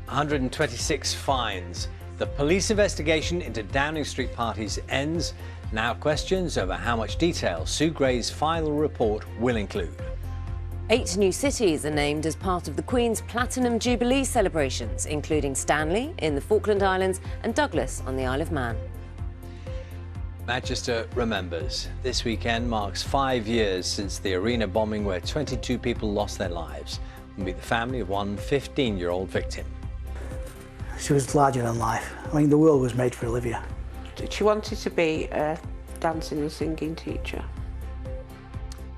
126 fines. The police investigation into Downing Street parties ends. Now questions over how much detail Sue Gray's final report will include. 8 new cities are named as part of the Queen's Platinum Jubilee celebrations, including Stanley in the Falkland Islands and Douglas on the Isle of Man. Manchester remembers. This weekend marks 5 years since the arena bombing where 22 people lost their lives. We'll meet the family of one 15-year-old victim. She was larger than life. I mean, the world was made for Olivia. She wanted to be a dancing and singing teacher.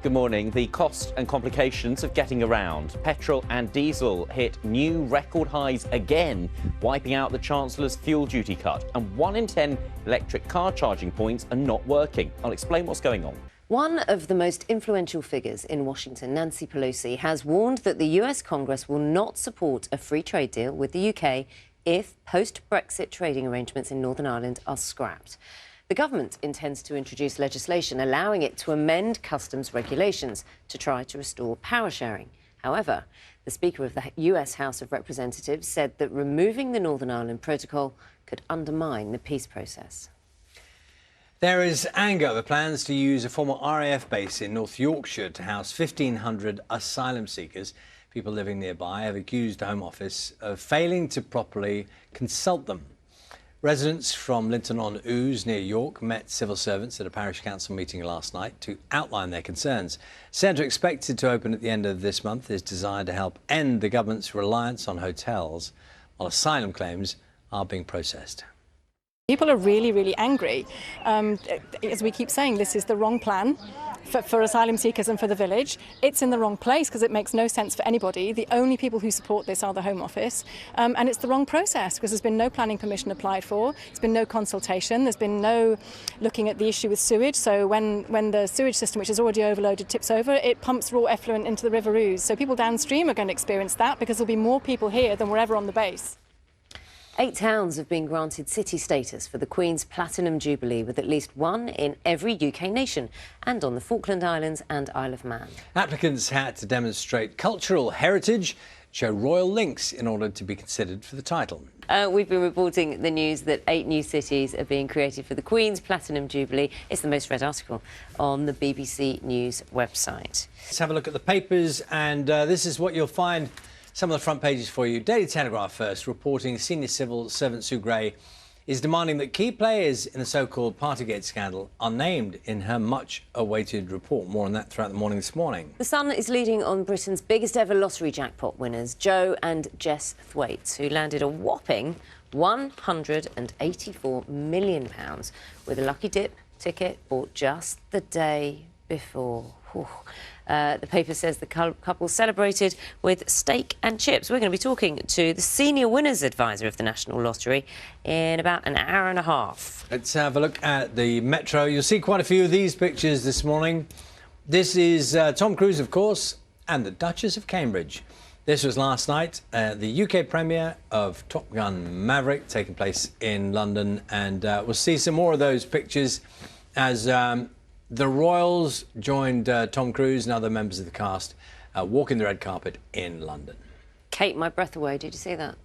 Good morning. The cost and complications of getting around. Petrol and diesel hit new record highs again, wiping out the Chancellor's fuel duty cut. And 1 in 10 electric car charging points are not working. I'll explain what's going on. One of the most influential figures in Washington, Nancy Pelosi, has warned that the US Congress will not support a free trade deal with the UK if post-Brexit trading arrangements in Northern Ireland are scrapped. The government intends to introduce legislation allowing it to amend customs regulations to try to restore power sharing. However, the Speaker of the US House of Representatives said that removing the Northern Ireland Protocol could undermine the peace process. There is anger over plans to use a former RAF base in North Yorkshire to house 1,500 asylum seekers. People living nearby have accused the Home Office of failing to properly consult them. Residents from Linton-on-Ouse near York met civil servants at a parish council meeting last night to outline their concerns. Centre expected to open at the end of this month is designed to help end the government's reliance on hotels while asylum claims are being processed. People are really, really angry. As we keep saying, this is the wrong plan for asylum seekers and for the village. It's in the wrong place because it makes no sense for anybody. The only people who support this are the Home Office. And it's the wrong process because there's been no planning permission applied for. There's been no consultation. There's been no looking at the issue with sewage. So when the sewage system, which is already overloaded, tips over, it pumps raw effluent into the River Ouse. So people downstream are going to experience that because there'll be more people here than wherever on the base. 8 towns have been granted city status for the Queen's Platinum Jubilee, with at least one in every UK nation and on the Falkland Islands and Isle of Man. Applicants had to demonstrate cultural heritage, show royal links in order to be considered for the title. We've been reporting the news that 8 new cities are being created for the Queen's Platinum Jubilee. It's the most read article on the BBC News website. Let's have a look at the papers, and this is what you'll find. Some of the front pages for you. Daily Telegraph first, reporting senior civil servant Sue Gray is demanding that key players in the so-called Partygate scandal are named in her much-awaited report. More on that throughout the morning this morning. The Sun is leading on Britain's biggest ever lottery jackpot winners, Joe and Jess Thwaites, who landed a whopping £184 million with a lucky dip ticket bought just the day before. The paper says the couple celebrated with steak and chips. We're going to be talking to the senior winners advisor of the National Lottery in about an hour and a half. Let's have a look at the Metro. You'll see quite a few of these pictures this morning. This is Tom Cruise, of course, and the Duchess of Cambridge. This was last night, the UK premiere of Top Gun Maverick, taking place in London, and we'll see some more of those pictures as the royals joined Tom Cruise and other members of the cast walking the red carpet in London. Kate, my breath away. Did you see that?